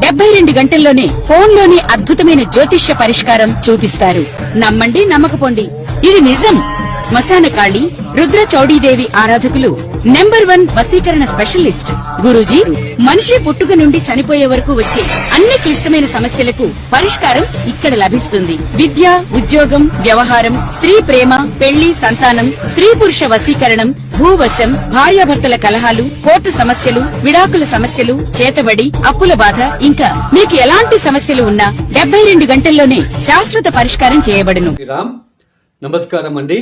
72 గంటల్లోనే ఫోన్లోని అద్భుతమైన జ్యోతిష్య పరిష్కారం చూపిస్తారు. నమ్మండి, నమ్మకపోండి, ఇది నిజం. శ్మశాన కాళి రుద్ర చౌడీదేవి ఆరాధకులు నంబర్ 1 వశీకరణ స్పెషలిస్ట్ గురూజీ. మనిషి పుట్టుక నుండి చనిపోయే వరకు వచ్చే అన్ని క్లిష్టమైన సమస్యలకు పరిష్కారం ఇక్కడ లభిస్తుంది. విద్య, ఉద్యోగం, వ్యవహారం, స్త్రీ ప్రేమ, పెళ్లి, సంతానం, స్త్రీ పురుష వశీకరణం, భూవశం, భార్యాభర్తల కలహాలు, కోర్టు సమస్యలు, విడాకుల సమస్యలు, చేతబడి, అప్పుల బాధ, ఇంకా మీకు ఎలాంటి సమస్యలు ఉన్నా 72 గంటల్లోనే శాశ్వత పరిష్కారం చేయబడును. నమస్కారం అండి.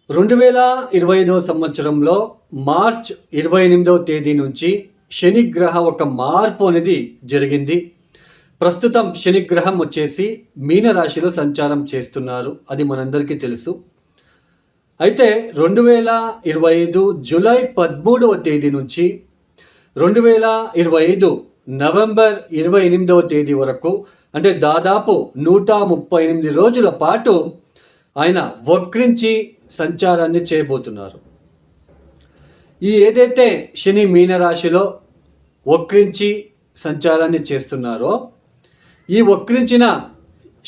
2025 సంవత్సరంలో మార్చ్ 28వ తేదీ నుంచి శనిగ్రహ ఒక మార్పు అనేది జరిగింది. ప్రస్తుతం శనిగ్రహం వచ్చేసి మీనరాశిలో సంచారం చేస్తున్నారు, అది మనందరికీ తెలుసు. అయితే 2025 జూలై 13వ తేదీ నుంచి 2025 నవంబర్ 28వ తేదీ వరకు, అంటే దాదాపు 138 రోజుల పాటు ఆయన వక్రించి సంచారాన్ని చేయబోతున్నారు. ఈ ఏదైతే శని మీనరాశిలో వక్రించి సంచారాన్ని చేస్తున్నారో, ఈ వక్రించిన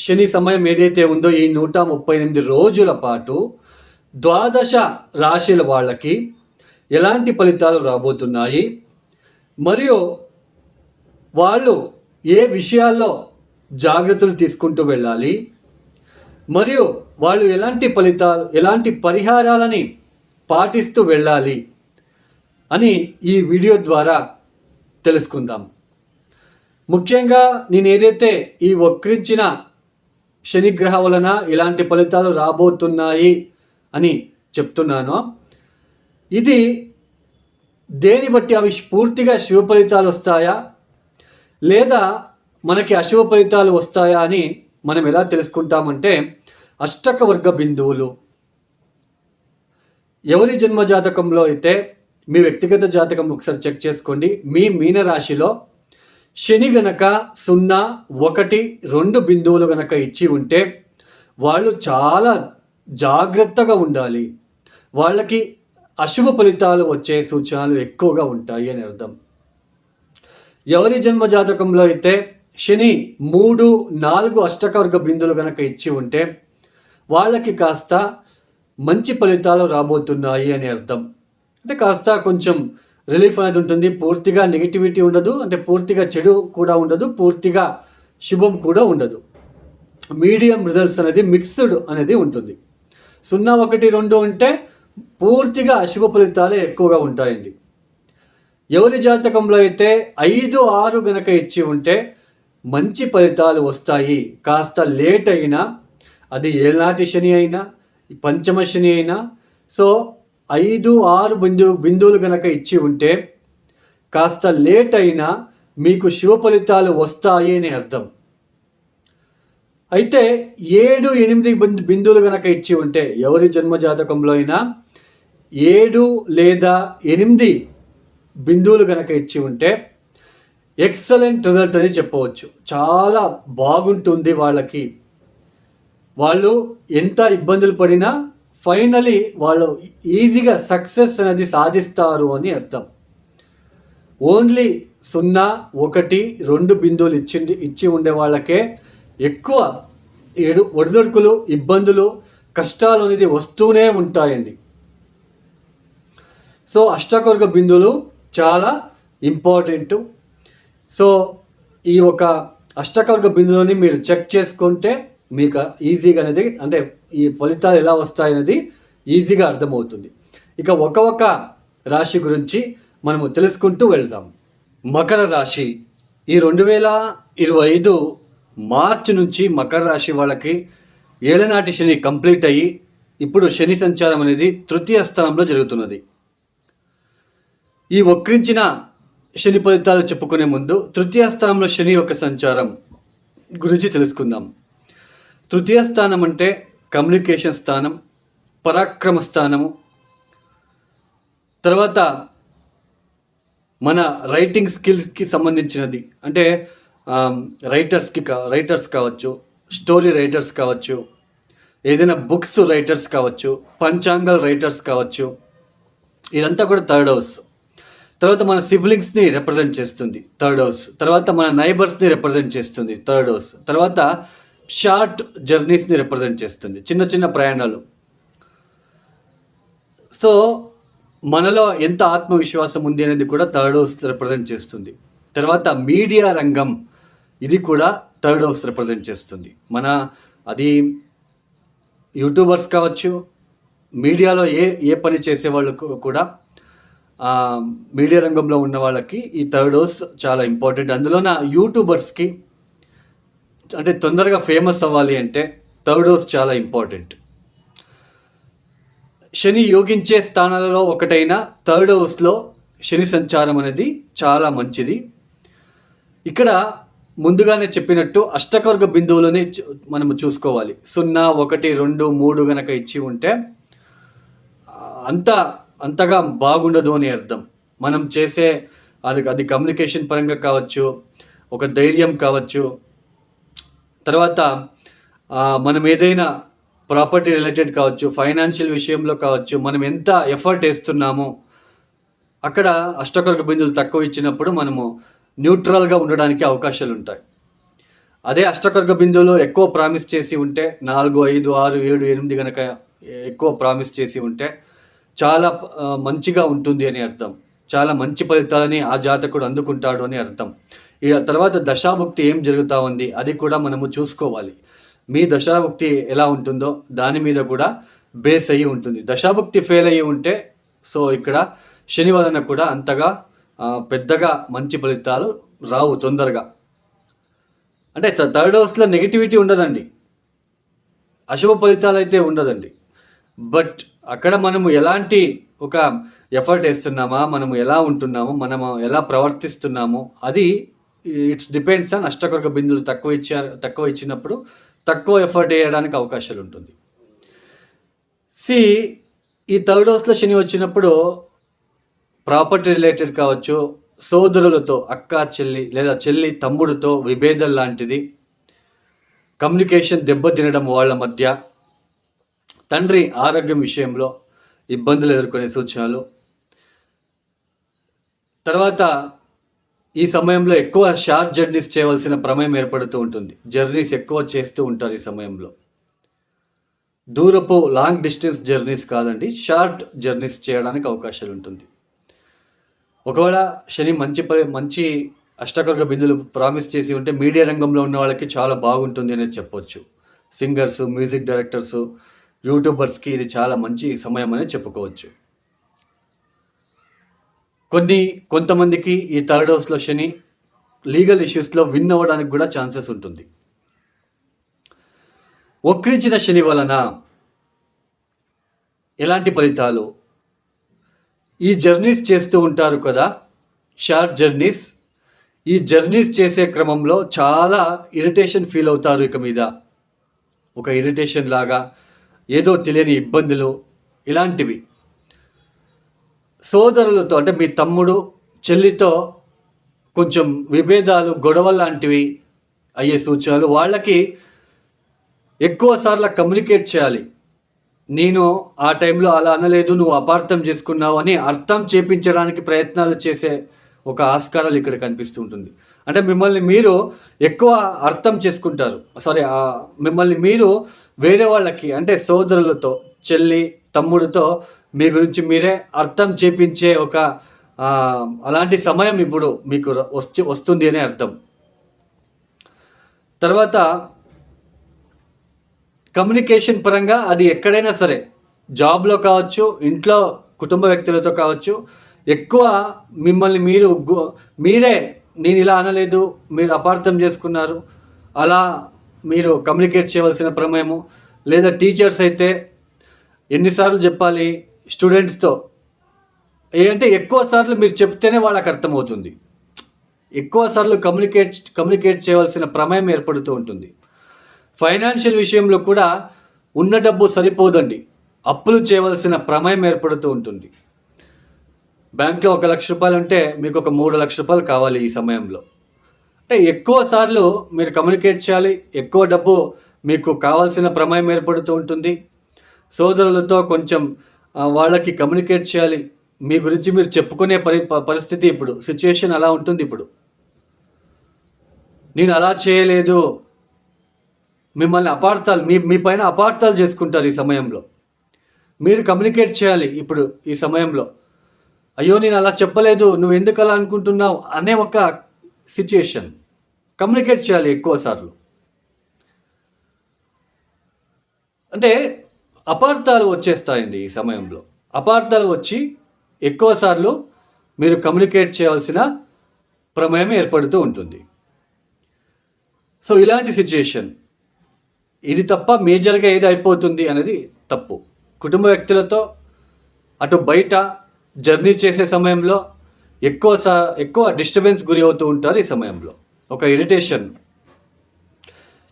శని సమయం ఏదైతే ఉందో ఈ 138 రోజుల పాటు ద్వాదశ రాశుల వాళ్ళకి ఎలాంటి ఫలితాలు రాబోతున్నాయి, మరియు వాళ్ళు ఏ విషయాల్లో జాగ్రత్తలు తీసుకుంటూ వెళ్ళాలి, మరియు వాళ్ళు ఎలాంటి పరిహారాలని పాటిస్తూ వెళ్ళాలి అని ఈ వీడియో ద్వారా తెలుసుకుందాం. ముఖ్యంగా నేను ఏదైతే ఈ వక్రించిన శనిగ్రహ వలన ఇలాంటి ఫలితాలు రాబోతున్నాయి అని చెప్తున్నానో, ఇది దేని బట్టి అవి పూర్తిగా శుభ ఫలితాలు వస్తాయా లేదా మనకి అశుభ ఫలితాలు వస్తాయా అని మనం ఎలా తెలుసుకుంటామంటే, అష్టక వర్గ బిందువులు ఎవరి జన్మ జాతకంలో అయితే మీ వ్యక్తిగత జాతకం ఒకసారి చెక్ చేసుకోండి. మీ మీనరాశిలో శని గనక 0, 1, 2 బిందువులు గనక ఇచ్చి ఉంటే వాళ్ళు చాలా జాగ్రత్తగా ఉండాలి. వాళ్ళకి అశుభ ఫలితాలు వచ్చే సూచనలు ఎక్కువగా ఉంటాయి అని అర్థం. ఎవరి జన్మ జాతకంలో అయితే శని 3, 4 అష్టకవర్గ బిందువులు కనుక ఇచ్చి ఉంటే వాళ్ళకి కాస్త మంచి ఫలితాలు రాబోతున్నాయి అని అర్థం. అంటే కాస్త కొంచెం రిలీఫ్ అనేది ఉంటుంది. పూర్తిగా నెగిటివిటీ ఉండదు, అంటే పూర్తిగా చెడు కూడా ఉండదు, పూర్తిగా శుభం కూడా ఉండదు. మీడియం రిజల్ట్స్ అనేది మిక్స్డ్ అనేది ఉంటుంది. 0, 1, 2 అంటే పూర్తిగా అశుభ ఫలితాలే ఎక్కువగా ఉంటాయండి. ఎవరి జాతకంలో అయితే 5, 6 గనక ఇచ్చి ఉంటే మంచి ఫలితాలు వస్తాయి. కాస్త లేట్ అయినా, అది ఏళ్ళనాటి శని అయినా పంచమ శని అయినా, సో 5, 6 బిందువులు గనక ఇచ్చి ఉంటే కాస్త లేట్ అయినా మీకు శుభ ఫలితాలు వస్తాయి అని అర్థం. అయితే 7, 8 బిందువులు గనక ఇచ్చి ఉంటే ఎవరి జన్మ జాతకంలో అయినా 7 లేదా 8 బిందువులు గనక ఇచ్చి ఉంటే ఎక్సలెంట్ రిజల్ట్ అని చెప్పవచ్చు. చాలా బాగుంటుంది వాళ్ళకి. వాళ్ళు ఎంత ఇబ్బందులు పడినా ఫైనలీ వాళ్ళు ఈజీగా సక్సెస్ అనేది సాధిస్తారు అని అర్థం. ఓన్లీ 0, 1, 2 బిందువులు ఇచ్చి ఉండే వాళ్ళకే ఎక్కువ ఒడిదొడుకులు, ఇబ్బందులు, కష్టాలు అనేది వస్తూనే ఉంటాయండి. సో అష్టకవర్గ బిందువులు చాలా ఇంపార్టెంట్. సో ఈ ఒక అష్టకవర్గ బిందువుని మీరు చెక్ చేసుకుంటే మీకు ఈజీగా అనేది, అంటే ఈ ఫలితాలు ఎలా వస్తాయనేది ఈజీగా అర్థమవుతుంది. ఇక ఒక రాశి గురించి మనము తెలుసుకుంటూ వెళ్దాం. మకర రాశి. ఈ 2025 మార్చి నుంచి మకర రాశి వాళ్ళకి ఏళ్ళనాటి శని కంప్లీట్ అయ్యి ఇప్పుడు శని సంచారం అనేది తృతీయ స్థానంలో జరుగుతున్నది. ఈ వక్రించిన శని ఫలితాలు చెప్పుకునే ముందు తృతీయ స్థానంలో శని యొక్క సంచారం గురించి తెలుసుకుందాం. తృతీయ స్థానం అంటే కమ్యూనికేషన్ స్థానం, పరాక్రమ స్థానము, తర్వాత మన రైటింగ్ స్కిల్స్కి సంబంధించినది. అంటే రైటర్స్ కావచ్చు, స్టోరీ రైటర్స్ కావచ్చు, ఏదైనా బుక్స్ రైటర్స్ కావచ్చు, పంచాంగల్ రైటర్స్ కావచ్చు, ఇదంతా కూడా థర్డ్ హౌస్. తర్వాత మన సిబ్లింగ్స్ని రిప్రజెంట్ చేస్తుంది థర్డ్ హౌస్. తర్వాత మన నైబర్స్ని రిప్రజెంట్ చేస్తుంది థర్డ్ హౌస్. తర్వాత షార్ట్ జర్నీస్ని రిప్రజెంట్ చేస్తుంది, చిన్న చిన్న ప్రయాణాలు. సో మనలో ఎంత ఆత్మవిశ్వాసం ఉంది అనేది కూడా థర్డ్ హౌస్ రిప్రజెంట్ చేస్తుంది. తర్వాత మీడియా రంగం, ఇది కూడా థర్డ్ హౌస్ రిప్రజెంట్ చేస్తుంది. అది యూట్యూబర్స్ కావచ్చు, మీడియాలో ఏ పని చేసేవాళ్ళు కూడా, మీడియా రంగంలో ఉన్న వాళ్ళకి ఈ థర్డ్ హౌస్ చాలా ఇంపార్టెంట్. అందులో యూట్యూబర్స్కి అంటే తొందరగా ఫేమస్ అవ్వాలి అంటే థర్డ్ హౌస్ చాలా ఇంపార్టెంట్. శని యోగించే స్థానాలలో ఒకటైన థర్డ్ హౌస్లో శని సంచారం అనేది చాలా మంచిది. ఇక్కడ ముందుగానే చెప్పినట్టు అష్టకవర్గ బిందువులని మనము చూసుకోవాలి. 0, 1, 2, 3 గనక ఇచ్చి ఉంటే అంతగా బాగుండదు అని అర్థం. మనం చేసే అది కమ్యూనికేషన్ పరంగా కావచ్చు, ఒక ధైర్యం కావచ్చు, తర్వాత మనం ఏదైనా ప్రాపర్టీ రిలేటెడ్ కావచ్చు, ఫైనాన్షియల్ విషయంలో కావచ్చు, మనం ఎంత ఎఫర్ట్ వేస్తున్నామో అక్కడ అష్టకవర్గ బిందువులు తక్కువ ఇచ్చినప్పుడు మనము న్యూట్రల్గా ఉండడానికి అవకాశాలు ఉంటాయి. అదే అష్టకవర్గ బిందువులు ఎక్కువ ప్రామిస్ చేసి ఉంటే 4, 5, 6, 7, 8 కనుక ఎక్కువ ప్రామిస్ చేసి ఉంటే చాలా మంచిగా ఉంటుంది అని అర్థం. చాలా మంచి ఫలితాలని ఆ జాతకుడు అందుకుంటాడు అని అర్థం. తర్వాత దశాభుక్తి ఏం జరుగుతూ ఉంది అది కూడా మనము చూసుకోవాలి. మీ దశాభుక్తి ఎలా ఉంటుందో దాని మీద కూడా బేస్ అయ్యి ఉంటుంది. దశాభుక్తి ఫెయిల్ అయ్యి ఉంటే సో ఇక్కడ శని వలన కూడా అంతగా పెద్దగా మంచి ఫలితాలు రావు తొందరగా. అంటే థర్డ్ హౌస్లో నెగిటివిటీ ఉండదండి, అశుభ ఫలితాలు అయితే ఉండదండి. బట్ అక్కడ మనము ఎలాంటి ఒక ఎఫర్ట్ వేస్తున్నామా, మనము ఎలా ఉంటున్నాము, మనము ఎలా ప్రవర్తిస్తున్నాము, అది ఇట్స్ డిపెండ్స్ ఆన్ అష్టకవర్గ బిందువులు తక్కువ ఇచ్చినప్పుడు తక్కువ ఎఫర్ట్ వేయడానికి అవకాశాలు ఉంటుంది. ఈ థర్డ్ హౌస్లో శని వచ్చినప్పుడు ప్రాపర్టీ రిలేటెడ్ కావచ్చు, సోదరులతో, అక్క చెల్లి లేదా చెల్లి తమ్ముడితో విభేదం లాంటిది, కమ్యూనికేషన్ దెబ్బతినడం వాళ్ళ మధ్య, తండ్రి ఆరోగ్యం విషయంలో ఇబ్బందులు ఎదుర్కొనే సూచనలు. తర్వాత ఈ సమయంలో ఎక్కువ షార్ట్ జర్నీస్ చేయవలసిన ప్రమేయం ఏర్పడుతూ ఉంటుంది. జర్నీస్ ఎక్కువ చేస్తూ ఉంటారు ఈ సమయంలో. దూరపు లాంగ్ డిస్టెన్స్ జర్నీస్ కాదండి, షార్ట్ జర్నీస్ చేయడానికి అవకాశాలు ఉంటుంది. ఒకవేళ శని మంచి అష్టకవర్గ బిందువులు ప్రామిస్ చేసి ఉంటే మీడియా రంగంలో ఉన్న వాళ్ళకి చాలా బాగుంటుంది అనేది చెప్పొచ్చు. సింగర్స్, మ్యూజిక్ డైరెక్టర్స్, యూట్యూబర్స్కి ఇది చాలా మంచి సమయం అనేది చెప్పుకోవచ్చు. కొంతమందికి ఈ థర్డ్ హౌస్లో శని లీగల్ ఇష్యూస్లో విన్ అవ్వడానికి కూడా ఛాన్సెస్ ఉంటుంది. వక్రించిన శని వలన ఎలాంటి ఫలితాలు? ఈ జర్నీస్ చేస్తూ ఉంటారు కదా, షార్ట్ జర్నీస్. ఈ జర్నీస్ చేసే క్రమంలో చాలా ఇరిటేషన్ ఫీల్ అవుతారు. ఇక మీద ఒక ఇరిటేషన్ లాగా, ఏదో తెలియని ఇబ్బందులు ఇలాంటివి. సోదరులతో అంటే మీ తమ్ముడు చెల్లితో కొంచెం విభేదాలు, గొడవలు లాంటివి అయ్యే సూచనలు. వాళ్ళకి ఎక్కువ సార్లు కమ్యూనికేట్ చేయాలి. నేను ఆ టైంలో అలా అనలేదు, నువ్వు అపార్థం చేసుకున్నావు అని అర్థం చేపించడానికి ప్రయత్నాలు చేసే ఒక ఆస్కారాలు ఇక్కడ కనిపిస్తూ ఉంటుంది. అంటే మిమ్మల్ని మీరు ఎక్కువ అర్థం చేసుకుంటారు. మిమ్మల్ని మీరు వేరే వాళ్ళకి అంటే సోదరులతో, చెల్లి తమ్ముడితో మీ గురించి మీరే అర్థం చేపించే ఒక అలాంటి సమయం ఇప్పుడు మీకు వస్తుంది అనే అర్థం. తర్వాత కమ్యూనికేషన్ పరంగా అది ఎక్కడైనా సరే, జాబ్లో కావచ్చు, ఇంట్లో కుటుంబ వ్యక్తులతో కావచ్చు, ఎక్కువ మిమ్మల్ని మీరే నేను ఇలా అనలేదు, మీరు అపార్థం చేసుకున్నారు, అలా మీరు కమ్యూనికేట్ చేయవలసిన ప్రమేయము. లేదా టీచర్స్ అయితే ఎన్నిసార్లు చెప్పాలి స్టూడెంట్స్తో, అంటే ఎక్కువ సార్లు మీరు చెప్తేనే వాళ్ళకి అర్థమవుతుంది. ఎక్కువ సార్లు కమ్యూనికేట్ చేయవలసిన ప్రమేయం ఏర్పడుతూ ఉంటుంది. ఫైనాన్షియల్ విషయంలో కూడా ఉన్న డబ్బు సరిపోదండి, అప్పులు చేయవలసిన ప్రమేయం ఏర్పడుతూ ఉంటుంది. బ్యాంక్లో 1 లక్ష రూపాయలు ఉంటే మీకు ఒక 3 లక్షల రూపాయలు కావాలి ఈ సమయంలో. అంటే ఎక్కువ సార్లు మీరు కమ్యూనికేట్ చేయాలి, ఎక్కువ డబ్బు మీకు కావాల్సిన ప్రమేయం ఏర్పడుతూ ఉంటుంది. సోదరులతో కొంచెం వాళ్ళకి కమ్యూనికేట్ చేయాలి. మీ గురించి మీరు చెప్పుకునే పరిస్థితి ఇప్పుడు సిచ్యుయేషన్ అలా ఉంటుంది. ఇప్పుడు నేను అలా చేయలేదు, మిమ్మల్ని అపార్థాలు మీ పైన అపార్థాలు చేసుకుంటారు. ఈ సమయంలో మీరు కమ్యూనికేట్ చేయాలి. ఇప్పుడు ఈ సమయంలో అయ్యో నేను అలా చెప్పలేదు, నువ్వు ఎందుకు అలా అనుకుంటున్నావు అనే ఒక సిచ్యుయేషన్ కమ్యూనికేట్ చేయాలి ఎక్కువ సార్లు. అంటే అపార్థాలు వచ్చేస్తాయండి ఈ సమయంలో. అపార్థాలు వచ్చి ఎక్కువ సార్లు మీరు కమ్యూనికేట్ చేయాల్సిన ప్రమేయం ఏర్పడుతూ ఉంటుంది. సో ఇలాంటి సిచ్యుయేషన్ ఇది తప్ప మేజర్గా ఏది అయిపోతుంది అనేది తప్పు. కుటుంబ వ్యక్తులతో అటు బయట జర్నీ చేసే సమయంలో ఎక్కువ డిస్టర్బెన్స్ గురి అవుతూ ఉంటారు. ఈ సమయంలో ఒక ఇరిటేషన్.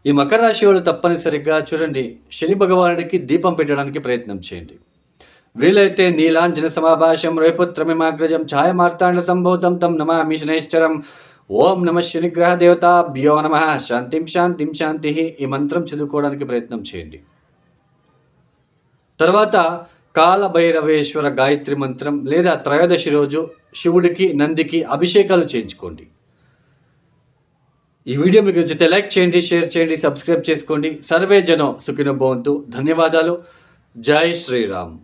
ఈ మకర రాశి వాళ్ళు తప్పనిసరిగా చూడండి, శని భగవానుడికి దీపం పెట్టడానికి ప్రయత్నం చేయండి. వీలైతే నీలాంజన సమాభాషం రేపుత్రమిమాగ్రజం ఛాయమార్తాండ సంభూతం తం నమామి శనైశ్చరం. ఓం నమ శనిగ్రహ దేవతాభ్యో నమః. శాంతిం శాంతిం శాంతి. ఈ మంత్రం చదువుకోవడానికి ప్రయత్నం చేయండి. తర్వాత కాలభైరవేశ్వర గాయత్రి మంత్రం లేదా త్రయోదశి రోజు శివుడికి నందికి అభిషేకాలు చేయించుకోండి. ఈ వీడియో మీకు నచ్చితే లైక్ చేయండి, షేర్ చేయండి, సబ్స్క్రైబ్ చేసుకోండి. సర్వే జనం సుఖినో భవంతు. ధన్యవాదాలు. జై శ్రీరామ్.